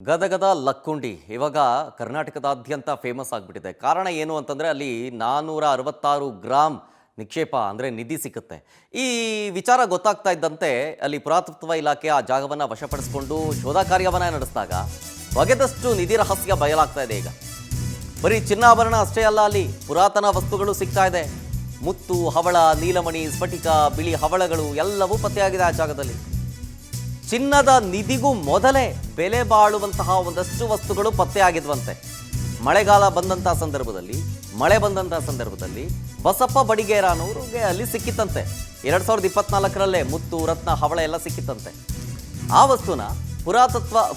ಗದಗದ ಲಕ್ಕುಂಡಿ ಇವಾಗ ಕರ್ನಾಟಕದಾದ್ಯಂತ ಫೇಮಸ್ ಆಗಿಬಿಟ್ಟಿದೆ. ಕಾರಣ ಏನು ಅಂತಂದರೆ ಅಲ್ಲಿ 466 ಗ್ರಾಮ್ ನಿಕ್ಷೇಪ ಅಂದರೆ ನಿಧಿ ಸಿಕ್ಕುತ್ತೆ. ಈ ವಿಚಾರ ಗೊತ್ತಾಗ್ತಾ ಇದ್ದಂತೆ ಅಲ್ಲಿ ಪುರಾತತ್ವ ಇಲಾಖೆ ಆ ಜಾಗವನ್ನು ವಶಪಡಿಸಿಕೊಂಡು ಶೋಧ ಕಾರ್ಯವನ್ನು ನಡೆಸಿದಾಗ ಬಗೆದಷ್ಟು ನಿಧಿ ರಹಸ್ಯ ಬಯಲಾಗ್ತಾ ಇದೆ. ಈಗ ಬರೀ ಚಿನ್ನಾಭರಣ ಅಷ್ಟೇ ಅಲ್ಲ, ಅಲ್ಲಿ ಪುರಾತನ ವಸ್ತುಗಳು ಸಿಗ್ತಾ ಇದೆ. ಮುತ್ತು, ಹವಳ, ನೀಲಮಣಿ, ಸ್ಫಟಿಕ, ಬಿಳಿ ಹವಳಗಳು ಎಲ್ಲವೂ ಪತ್ತೆಯಾಗಿದೆ ಆ ಜಾಗದಲ್ಲಿ. ಚಿನ್ನದ ನಿಧಿಗೂ ಮೊದಲೇ ಬೆಲೆ ಬಾಳುವಂತಹ ಒಂದಷ್ಟು ವಸ್ತುಗಳು ಪತ್ತೆಯಾಗಿದ್ವಂತೆ. ಮಳೆಗಾಲ ಬಂದಂತಹ ಸಂದರ್ಭದಲ್ಲಿ ಬಸಪ್ಪ ಬಡಿಗೇರ ಅನ್ನೋರಿಗೆ ಅಲ್ಲಿ ಸಿಕ್ಕಿತ್ತಂತೆ. 2024ರಲ್ಲೇ ಮುತ್ತು, ರತ್ನ, ಹವಳ ಎಲ್ಲ ಸಿಕ್ಕಿತ್ತಂತೆ. ಆ ವಸ್ತುನ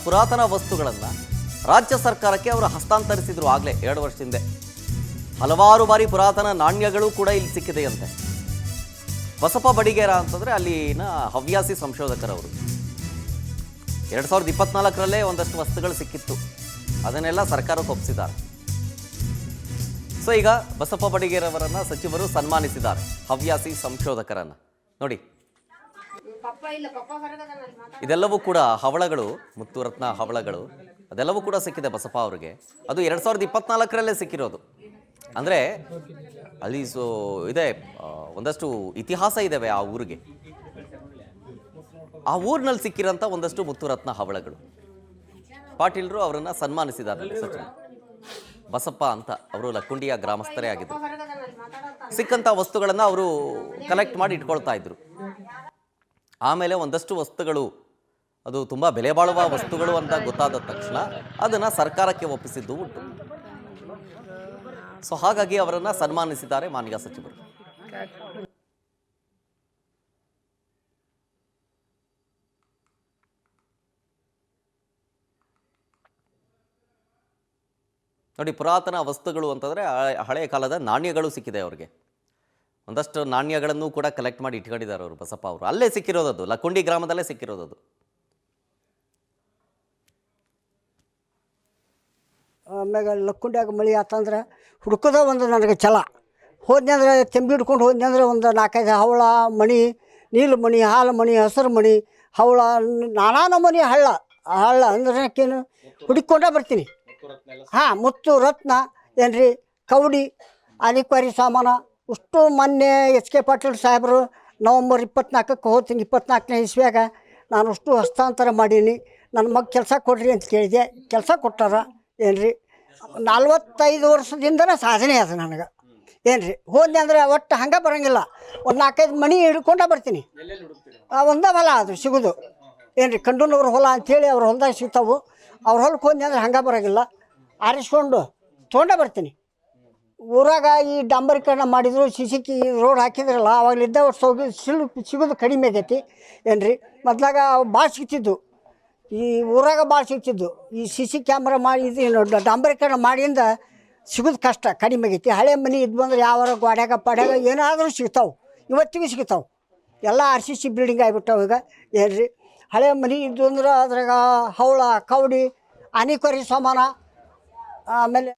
ಪುರಾತನ ವಸ್ತುಗಳನ್ನು ರಾಜ್ಯ ಸರ್ಕಾರಕ್ಕೆ ಅವರು ಹಸ್ತಾಂತರಿಸಿದ್ರು ಆಗಲೇ 2 ವರ್ಷದ ಹಿಂದೆ. ಹಲವಾರು ಬಾರಿ ಪುರಾತನ ನಾಣ್ಯಗಳು ಕೂಡ ಇಲ್ಲಿ ಸಿಕ್ಕಿದೆಯಂತೆ. ಬಸಪ್ಪ ಬಡಿಗೇರ ಅಂತಂದರೆ ಅಲ್ಲಿನ ಹವ್ಯಾಸಿ ಸಂಶೋಧಕರವರು. 2024ರಲ್ಲೇ ಒಂದಷ್ಟು ವಸ್ತುಗಳು ಸಿಕ್ಕಿತ್ತು, ಅದನ್ನೆಲ್ಲ ಸರ್ಕಾರಕ್ಕೆ ಒಪ್ಪಿಸಿದ್ದಾರೆ. ಸೊ ಈಗ ಬಸಪ್ಪ ಬಡಿಗೇರವರನ್ನ ಸಚಿವರು ಸನ್ಮಾನಿಸಿದ್ದಾರೆ, ಹವ್ಯಾಸಿ ಸಂಶೋಧಕರನ್ನ. ನೋಡಿ, ಇದೆಲ್ಲವೂ ಕೂಡ ಹವಳಗಳು, ಮುತ್ತು, ರತ್ನ, ಹವಳಗಳು ಅದೆಲ್ಲವೂ ಕೂಡ ಸಿಕ್ಕಿದೆ ಬಸಪ್ಪ ಅವರಿಗೆ. ಅದು 2024ರಲ್ಲೇ ಸಿಕ್ಕಿರೋದು. ಅಂದರೆ ಅಲ್ಲಿ ಇದೆ, ಒಂದಷ್ಟು ಇತಿಹಾಸ ಇದ್ದಾವೆ ಆ ಊರಿಗೆ. ಆ ಊರಿನಲ್ಲಿ ಸಿಕ್ಕಿರೋಂಥ ಒಂದಷ್ಟು ಮುತ್ತು, ರತ್ನ, ಹವಳಗಳು. ಪಾಟೀಲರು ಅವರನ್ನು ಸನ್ಮಾನಿಸಿದ್ದಾರೆ ಸಚಿವರು. ಬಸಪ್ಪ ಅಂತ ಅವರು ಲಕ್ಕುಂಡಿಯ ಗ್ರಾಮಸ್ಥರೇ ಆಗಿದ್ದರು. ಸಿಕ್ಕಂಥ ವಸ್ತುಗಳನ್ನು ಅವರು ಕಲೆಕ್ಟ್ ಮಾಡಿ ಇಟ್ಕೊಳ್ತಾ ಇದ್ರು. ಆಮೇಲೆ ಒಂದಷ್ಟು ವಸ್ತುಗಳು ಅದು ತುಂಬ ಬೆಲೆ ಬಾಳುವ ವಸ್ತುಗಳು ಅಂತ ಗೊತ್ತಾದ ತಕ್ಷಣ ಅದನ್ನು ಸರ್ಕಾರಕ್ಕೆ ಒಪ್ಪಿಸಿದ್ದು ಉಂಟು. ಸೊ ಹಾಗಾಗಿ ಅವರನ್ನು ಸನ್ಮಾನಿಸಿದ್ದಾರೆ ಮಾನ್ಯ ಸಚಿವರು. ನೋಡಿ, ಪುರಾತನ ವಸ್ತುಗಳು ಅಂತಂದರೆ ಹಳೆಯ ಕಾಲದ ನಾಣ್ಯಗಳು ಸಿಕ್ಕಿದೆ ಅವರಿಗೆ. ಒಂದಷ್ಟು ನಾಣ್ಯಗಳನ್ನು ಕೂಡ ಕಲೆಕ್ಟ್ ಮಾಡಿ ಇಟ್ಕೊಂಡಿದ್ದಾರೆ ಅವರು, ಬಸಪ್ಪ ಅವರು. ಅಲ್ಲೇ ಸಿಕ್ಕಿರೋದದು, ಲಕ್ಕುಂಡಿ ಗ್ರಾಮದಲ್ಲೇ ಸಿಕ್ಕಿರೋದದು. ಆಮ್ಯಾಗ ಲಕ್ಕುಂಡಿಯಾಗ ಮಳೆ ಆತಂದ್ರೆ ಹುಡ್ಕೋದ ಒಂದು ನನಗೆ ಛಲ. ಹೋದ್ನಿ ಅಂದ್ರೆ ತೆಂಬಿ ಹಿಡ್ಕೊಂಡು ಹೋದ್ನಿ ಅಂದ್ರೆ ಒಂದು 4-5 ಹವಳ, ಮಣಿ, ನೀಲಮಣಿ, ಹಾಲು ಮಣಿ, ಹಸಿರು ಮಣಿ, ಹವಳ, ನಾನಾ ನಮೂನಿ ಹಳ್ಳ ಅಂದ್ರೆ ಏನು ಹುಡುಕೊಂಡೇ ಬರ್ತೀನಿ. ಹಾಂ, ಮುತ್ತು, ರತ್ನ ಏನ್ರಿ, ಕವಡಿ, ಅನಿಕ್ವಾರಿ ಸಾಮಾನ ಅಷ್ಟು. ಮೊನ್ನೆ ಎಚ್ ಕೆ ಪಾಟೀಲ್ ಸಾಹೇಬರು ನವಂಬರ್ 24ಕ್ಕೆ ಹೋಗ್ತೀನಿ, 24ನೇ ಇಸ್ವಿಯಾಗ ನಾನು ಅಷ್ಟು ಹಸ್ತಾಂತರ ಮಾಡೀನಿ. ನನ್ನ ಮಗ ಕೆಲಸ ಕೊಡ್ರಿ ಅಂತ ಕೇಳಿದೆ, ಕೆಲಸ ಕೊಟ್ಟಾರ. ಏನ್ರಿ 45 ವರ್ಷದಿಂದನೇ ಸಾಧನೆ ಅದು ನನಗೆ. ಏನ್ರಿ ಹೋದ್ನಿ ಅಂದ್ರೆ ಒಟ್ಟು ಹಂಗೆ ಬರೋಂಗಿಲ್ಲ, ಒಂದು 4-5 ಮಣಿ ಹಿಡ್ಕೊಂಡೇ ಬರ್ತೀನಿ. ಒಂದೇ ಹೊಲ ಅದು ಸಿಗೋದು. ಏನ್ರಿ ಕಂಡೂನವ್ರ ಹೊಲ ಅಂಥೇಳಿ ಅವ್ರ ಹೊಲದಾಗ ಸಿಗ್ತಾವೆ. ಅವ್ರ ಹೊಲಕ್ಕೆ ಹೋದ್ನಿ ಅಂದ್ರೆ ಹಂಗೆ ಬರೋಂಗಿಲ್ಲ, ಆರಿಸ್ಕೊಂಡು ತೊಗೊಂಡೇ ಬರ್ತೀನಿ. ಊರಾಗ ಈ ಡಾಂಬರೀಕರಣ ಮಾಡಿದ್ರು, ಸಿಸಿ ರೋಡ್ ಹಾಕಿದ್ರಲ್ಲ, ಅವಾಗಲಿದ್ದ ಸಿಗೋದು ಕಡಿಮೆ ಆಗೈತಿ. ಏನ್ರಿ ಮೊದ್ಲಾಗ ಭಾಳ ಸಿಗ್ತಿದ್ದು, ಈ ಊರಾಗ ಭಾಳ ಸಿಗ್ತಿದ್ದು. ಈ ಸಿಸಿ ಕ್ಯಾಮ್ರಾ ಮಾಡಿ ಇದು ಡಾಂಬರೀಕರಣ ಮಾಡಿಂದ ಸಿಗೋದು ಕಷ್ಟ, ಕಡಿಮೆ ಆಗೈತಿ. ಹಳೆ ಮನೆ ಇದು ಬಂದ್ರೆ ಯಾವ ಗೋಡ್ಯಾಗ ಪಾಡ್ಯಾಗ ಏನಾದರೂ ಸಿಗ್ತಾವೆ, ಇವತ್ತಿಗೂ ಸಿಗ್ತಾವೆ. ಎಲ್ಲ RCC ಬಿಲ್ಡಿಂಗ್ ಆಗಿಬಿಟ್ಟಾವೆ ಈಗ. ಏನ್ರಿ ಹಳೆ ಮನೆ ಇದ್ದು ಅಂದ್ರೆ ಅದ್ರಾಗ ಹವಳ, ಕವಡಿ, ಅನಿಕ್ವಾರಿ ಸಾಮಾನ, ಆಮೇಲೆ